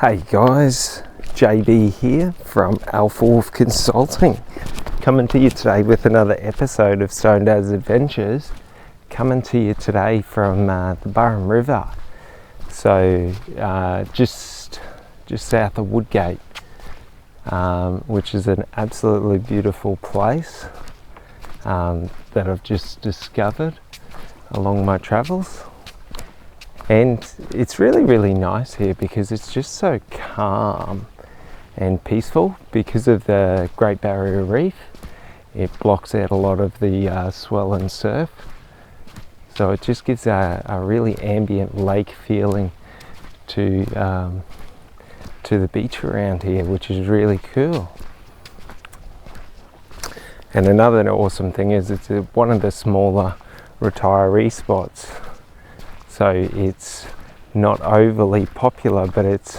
Hey guys, JB here from Alpha Wolf Consulting, coming to you today with another episode of Stone Dad's Adventures, coming to you today from the Burren River, so just south of Woodgate, which is an absolutely beautiful place that I've just discovered along my travels. And it's really nice here because it's just so calm and peaceful because of the Great Barrier Reef. It blocks out a lot of the swell and surf. So it just gives a really ambient lake feeling to the beach around here, which is really cool. And another awesome thing is it's one of the smaller retiree spots. So it's not overly popular, but it's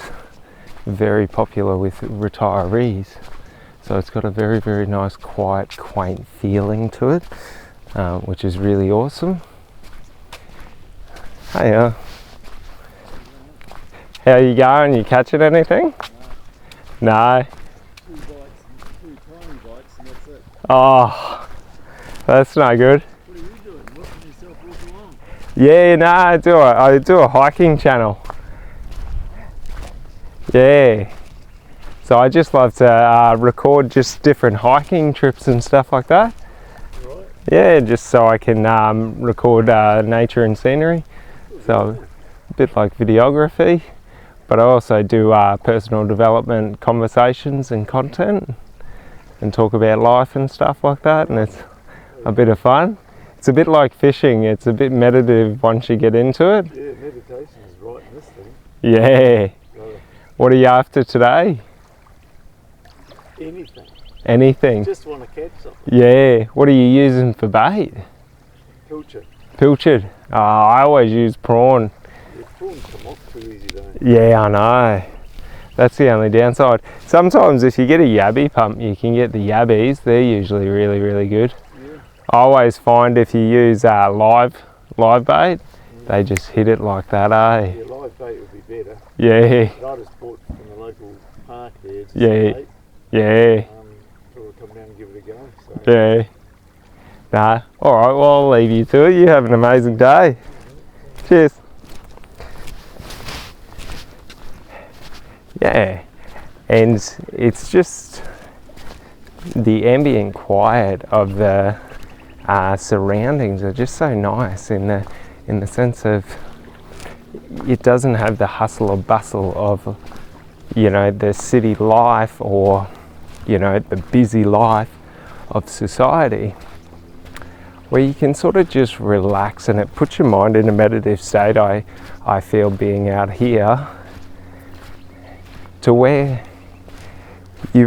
very popular with retirees. So it's got a very nice, quiet, quaint feeling to it, which is really awesome. Hey, how you going? You catching anything? No. 2 bites, 2 tiny bites, and that's it. Oh, that's no good. What are you doing? Watching yourself walk along? Yeah, no, I do a hiking channel. Yeah. So I just love to record just different hiking trips and stuff like that. Right. Yeah, just so I can record nature and scenery. So a bit like videography, but I also do personal development conversations and content and talk about life and stuff like that, and it's a bit of fun. It's a bit like fishing, it's a bit meditative once you get into it. Yeah, meditation is right in this thing. Yeah. So What are you after today? anything. Anything? Just want to catch something. Yeah. What are you using for bait? Pilchard. Pilchard. I always use prawn. Your prawns come off too easy, don't Yeah, I know. That's the only downside. Sometimes if you get a yabby pump, you can get the yabbies. They're usually really good. you? Yeah. I always find if you use live bait, they just hit it like that, eh? Yeah, live bait would be better. Yeah, But I just bought from the local park there. Just Yeah. some bait. yeah, So we'll come down and give it a go. So. yeah. Nah, alright, well I'll leave you to it. You have an amazing day. Cheers. Yeah, and it's just the ambient quiet of the surroundings are just so nice in the sense of it doesn't have the hustle or bustle of, you know, the city life or, you know, the busy life of society, where you can sort of just relax and it puts your mind in a meditative state. I feel being out here to where you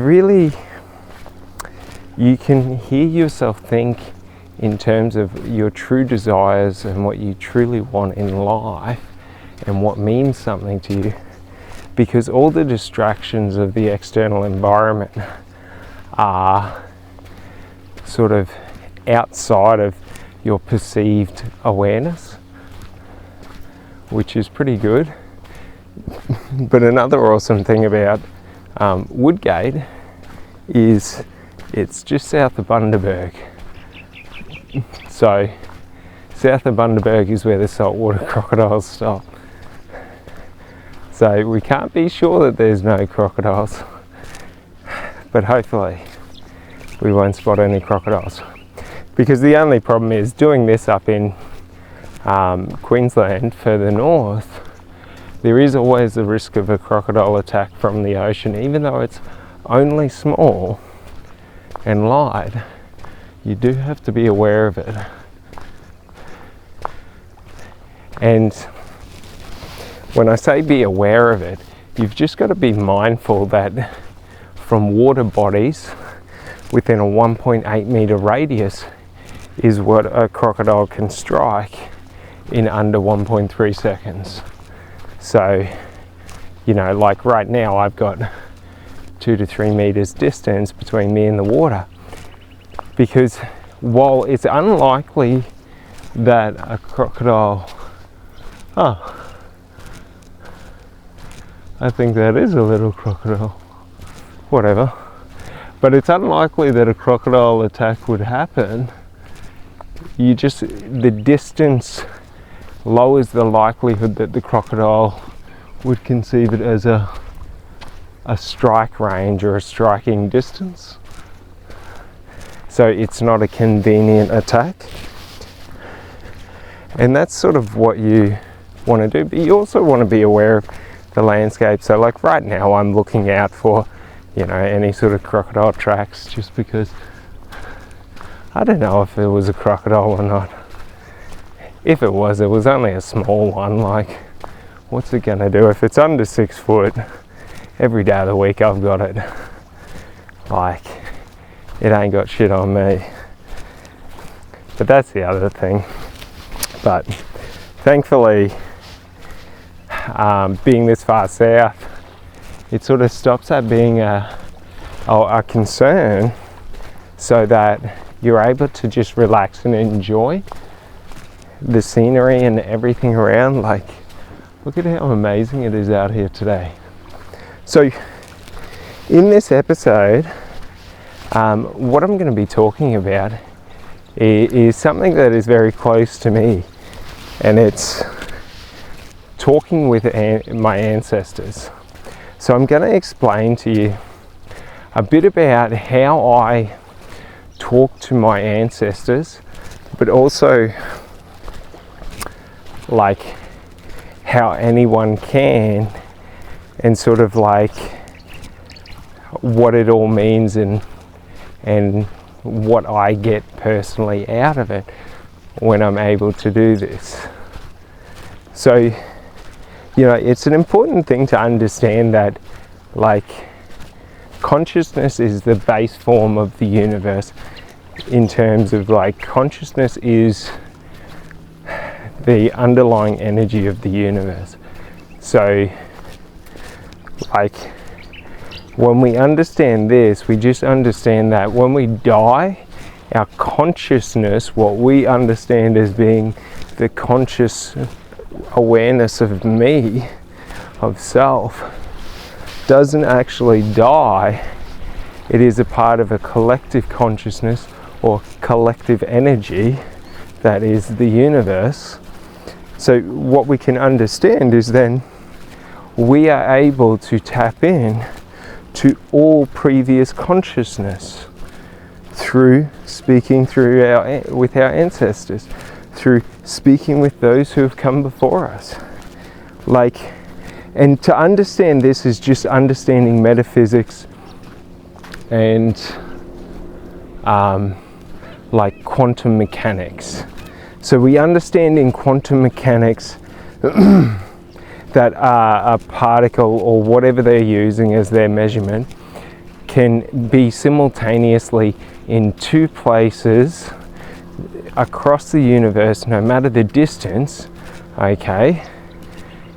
can hear yourself think in terms of your true desires and what you truly want in life and what means something to you, because all the distractions of the external environment are sort of outside of your perceived awareness, which is pretty good. But another awesome thing about Woodgate is it's just south of Bundaberg. So south of Bundaberg is where the saltwater crocodiles stop. So we can't be sure that there's no crocodiles, but hopefully we won't spot any crocodiles. Because the only problem is doing this up in Queensland further north, there is always the risk of a crocodile attack from the ocean. Even though it's only small and light, you do have to be aware of it. And when I say be aware of it, you've just got to be mindful that from water bodies within a 1.8 meter radius is what a crocodile can strike in under 1.3 seconds. So, you know, like right now I've got 2 to 3 meters distance between me and the water, because while it's unlikely that a crocodile I think that is a little crocodile. Whatever. But it's unlikely that a crocodile attack would happen. The distance lowers the likelihood that the crocodile would conceive it as a strike range or a striking distance. So it's not a convenient attack. And that's sort of what you want to do, but you also want to be aware of the landscape. So like right now I'm looking out for, any sort of crocodile tracks, just because I don't know if it was a crocodile or not. If it was only a small one. Like, what's it gonna do? If it's under 6 foot, every day of the week I've got it. Like, it ain't got shit on me. But that's the other thing. But thankfully, being this far south, it sort of stops that being a concern, so that you're able to just relax and enjoy the scenery and everything around. Like, look at how amazing it is out here today. So in this episode, what I'm going to be talking about is something that is very close to me, and it's talking with my ancestors. So I'm going to explain to you a bit about how I talk to my ancestors, but also like how anyone can, and sort of like what it all means, and what I get personally out of it when I'm able to do this. So, it's an important thing to understand that, like, consciousness is the base form of the universe, in terms of like consciousness is the underlying energy of the universe. So like, when we understand this, we just understand that when we die, our consciousness, what we understand as being the conscious awareness of me, of self, doesn't actually die. It is a part of a collective consciousness or collective energy that is the universe. So what we can understand is then we are able to tap in to all previous consciousness through speaking with our ancestors, through speaking with those who have come before us. And to understand this is just understanding metaphysics and like quantum mechanics. So we understand in quantum mechanics that a particle, or whatever they're using as their measurement, can be simultaneously in two places across the universe, no matter the distance, okay,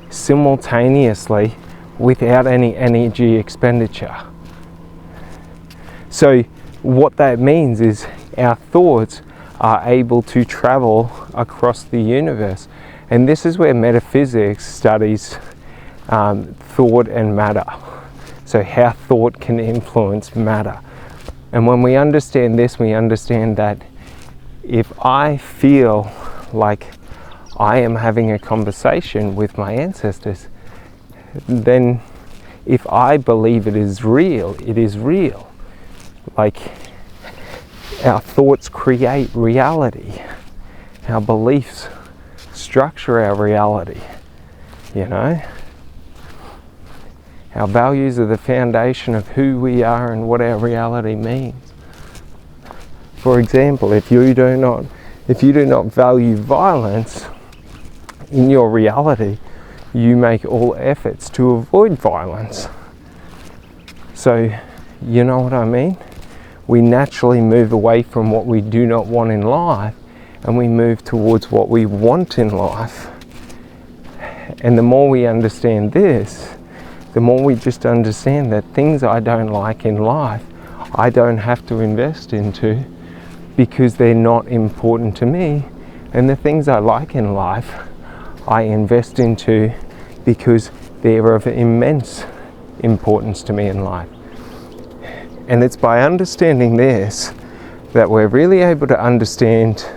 simultaneously without any energy expenditure. So what that means is our thoughts are able to travel across the universe. And this is where metaphysics studies thought and matter. So how thought can influence matter. And when we understand this, we understand that if I feel like I am having a conversation with my ancestors, then if I believe it is real, it is real. Like, our thoughts create reality. Our beliefs structure our reality, Our values are the foundation of who we are and what our reality means. For example, if you do not value violence in your reality, you make all efforts to avoid violence. So, you know what I mean? We naturally move away from what we do not want in life, and we move towards what we want in life. And the more we understand this, the more we just understand that things I don't like in life, I don't have to invest into because they're not important to me. And the things I like in life, I invest into because they're of immense importance to me in life. And it's by understanding this that we're really able to understand.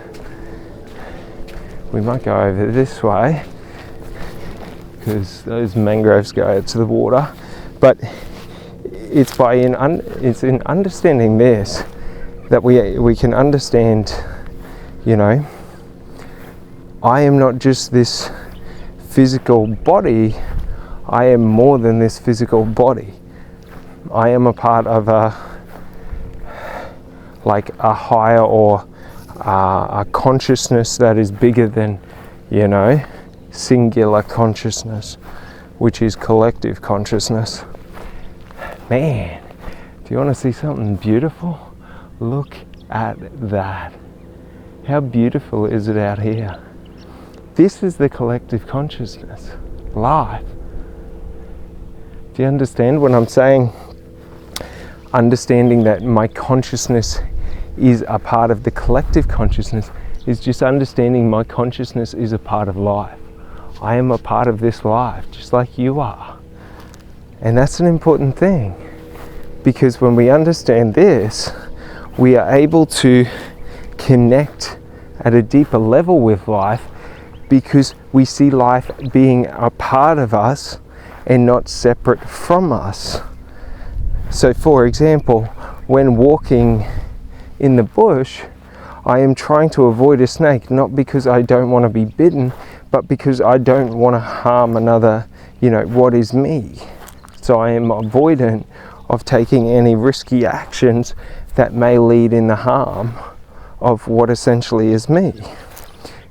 We might go over this way because those mangroves go out to the water, but it's in understanding this that we can understand, you know, I am not just this physical body, I am more than this physical body. I am a part of a higher or a consciousness that is bigger than, you know, singular consciousness, which is collective consciousness. Man, do you want to see something beautiful? Look at that. How beautiful is it out here? This is the collective consciousness, life. Do you understand when I'm saying understanding that my consciousness is a part of the collective consciousness? Is just understanding my consciousness is a part of life. I am a part of this life, just like you are. And that's an important thing, because when we understand this, we are able to connect at a deeper level with life, because we see life being a part of us and not separate from us. So for example, when walking in the bush, I am trying to avoid a snake, not because I don't want to be bitten, but because I don't want to harm another, you know, what is me. So I am avoidant of taking any risky actions that may lead in the harm of what essentially is me.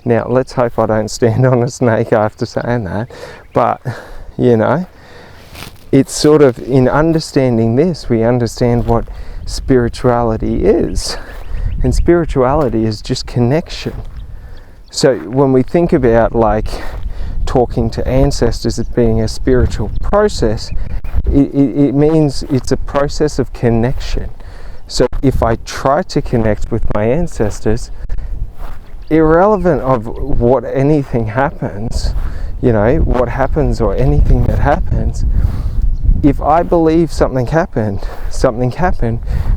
Now, let's hope I don't stand on a snake after saying that, but, you know, it's sort of in understanding this, we understand what spirituality is. And spirituality is just connection. So when we think about like talking to ancestors as being a spiritual process, it means it's a process of connection. So if I try to connect with my ancestors, irrelevant of what anything happens, you know, what happens or anything that happens, if I believe something happened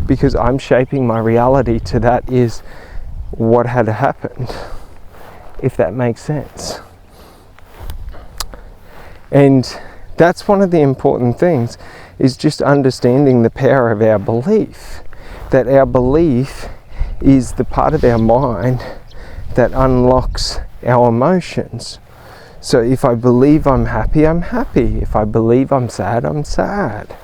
because I'm shaping my reality to that is what had happened, if that makes sense. And that's one of the important things, is just understanding the power of our belief, that our belief is the part of our mind that unlocks our emotions. So if I believe I'm happy, I'm happy. If I believe I'm sad, I'm sad.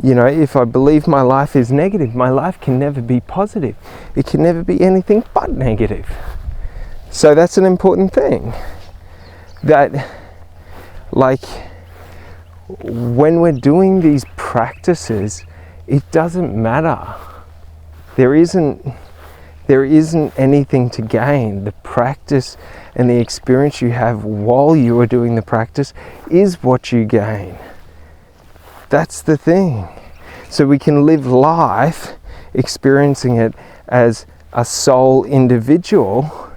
You know, if I believe my life is negative, my life can never be positive. It can never be anything but negative. So that's an important thing. That, like, when we're doing these practices, it doesn't matter. There isn't anything to gain. The practice and the experience you have while you are doing the practice is what you gain. That's the thing. So we can live life experiencing it as a soul individual,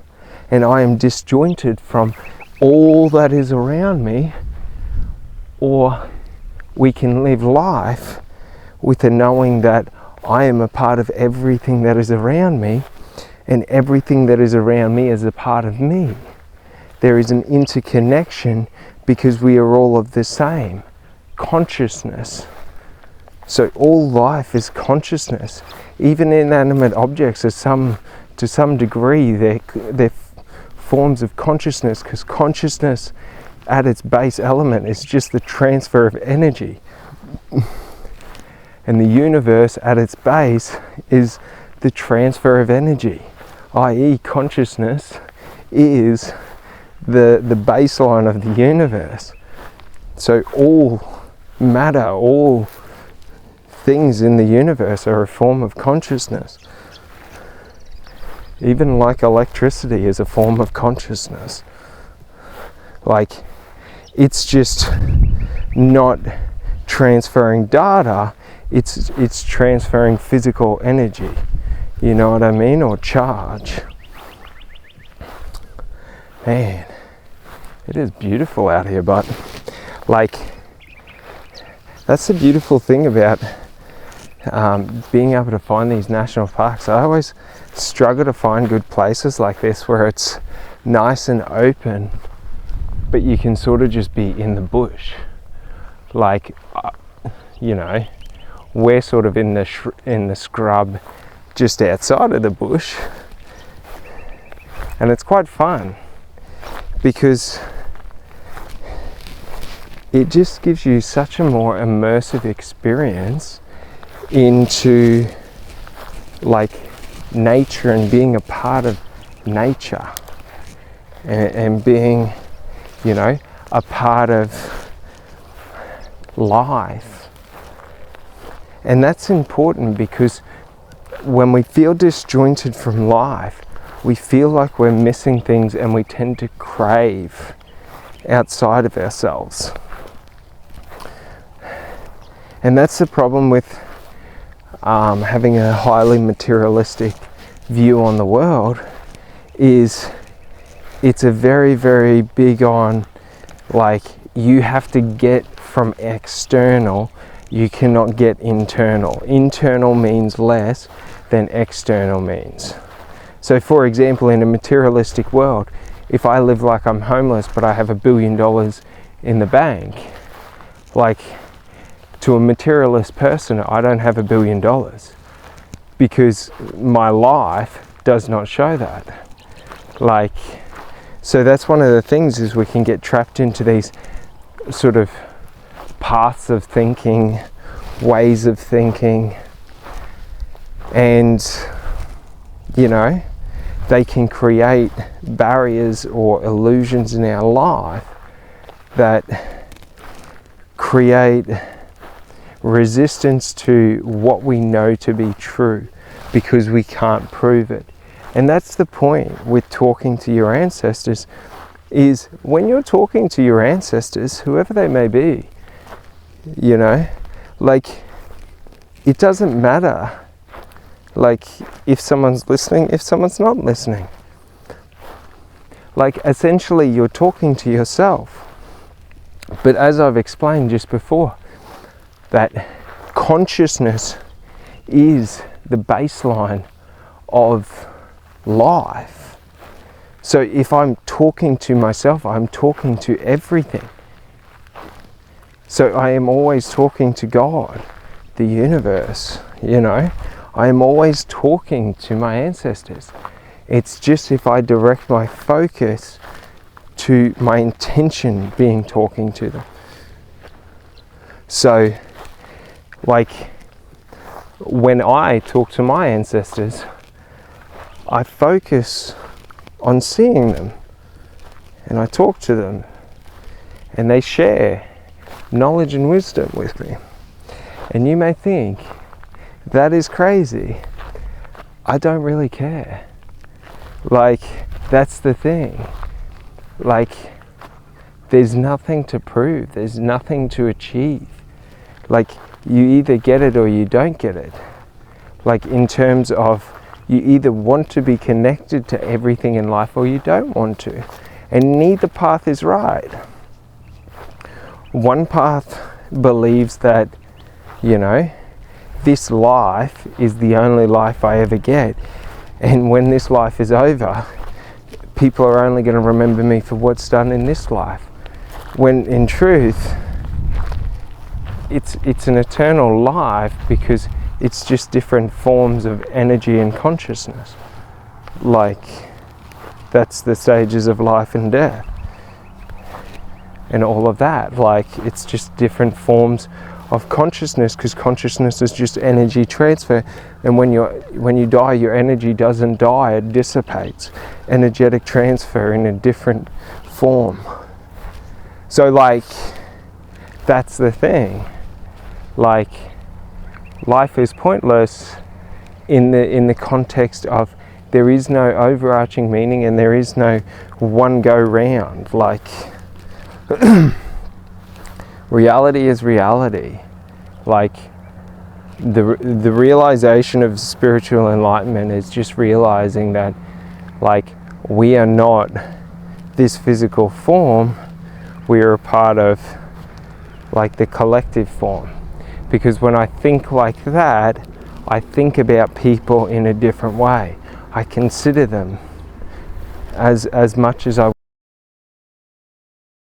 and I am disjointed from all that is around me, or we can live life with the knowing that I am a part of everything that is around me, and everything that is around me is a part of me. There is an interconnection because we are all of the same consciousness. So all life is consciousness. Even inanimate objects are to some degree they're forms of consciousness, because consciousness at its base element is just the transfer of energy. And the universe at its base is the transfer of energy, i.e. consciousness is the baseline of the universe. So all matter, all things in the universe are a form of consciousness. Even like electricity is a form of consciousness. Like, it's just not transferring data, it's transferring physical energy. You know what I mean? Or charge. Man, it is beautiful out here, but Like, that's the beautiful thing about being able to find these national parks. I always struggle to find good places like this where it's nice and open, but you can sort of just be in the bush. Like, you know, we're sort of in the scrub just outside of the bush, and it's quite fun because it just gives you such a more immersive experience into like nature and being a part of nature and being, you know, a part of life. And that's important because when we feel disjointed from life, we feel like we're missing things and we tend to crave outside of ourselves. And that's the problem with having a highly materialistic view on the world, is it's a very, very big on, like, you have to get from external, you cannot get internal. Internal means less than external means. So for example, in a materialistic world, if I live like I'm homeless but I have $1 billion in the bank, like, to a materialist person, I don't have $1 billion because my life does not show that. Like, so that's one of the things, is we can get trapped into these sort of paths of thinking, ways of thinking, and, you know, they can create barriers or illusions in our life that create resistance to what we know to be true because we can't prove it. And that's the point with talking to your ancestors, is when you're talking to your ancestors, whoever they may be, you know, like, it doesn't matter, like, if someone's listening, if someone's not listening. Like, essentially you're talking to yourself. But as I've explained just before, that consciousness is the baseline of life. So if I'm talking to myself, I'm talking to everything. So I am always talking to God, the universe, you know. I am always talking to my ancestors. It's just if I direct my focus to my intention being talking to them. So, like, when I talk to my ancestors, I focus on seeing them, and I talk to them, and they share knowledge and wisdom with me. And you may think, that is crazy. I don't really care. Like, that's the thing. Like, there's nothing to prove, there's nothing to achieve. Like, you either get it or you don't get it. Like, in terms of, you either want to be connected to everything in life or you don't want to. And neither path is right. One path believes that, you know, this life is the only life I ever get. And when this life is over, people are only going to remember me for what's done in this life. When in truth, it's an eternal life, because it's just different forms of energy and consciousness. Like, that's the stages of life and death and all of that. Like, it's just different forms of consciousness, because consciousness is just energy transfer. And when you die, your energy doesn't die, it dissipates. Energetic transfer in a different form. So, like, that's the thing. Like, life is pointless in the context of there is no overarching meaning and there is no one go round. Like, reality is reality. Like, the realization of spiritual enlightenment is just realizing that, like, we are not this physical form. We are a part of like the collective form. Because when I think like that, I think about people in a different way. I consider them as much as I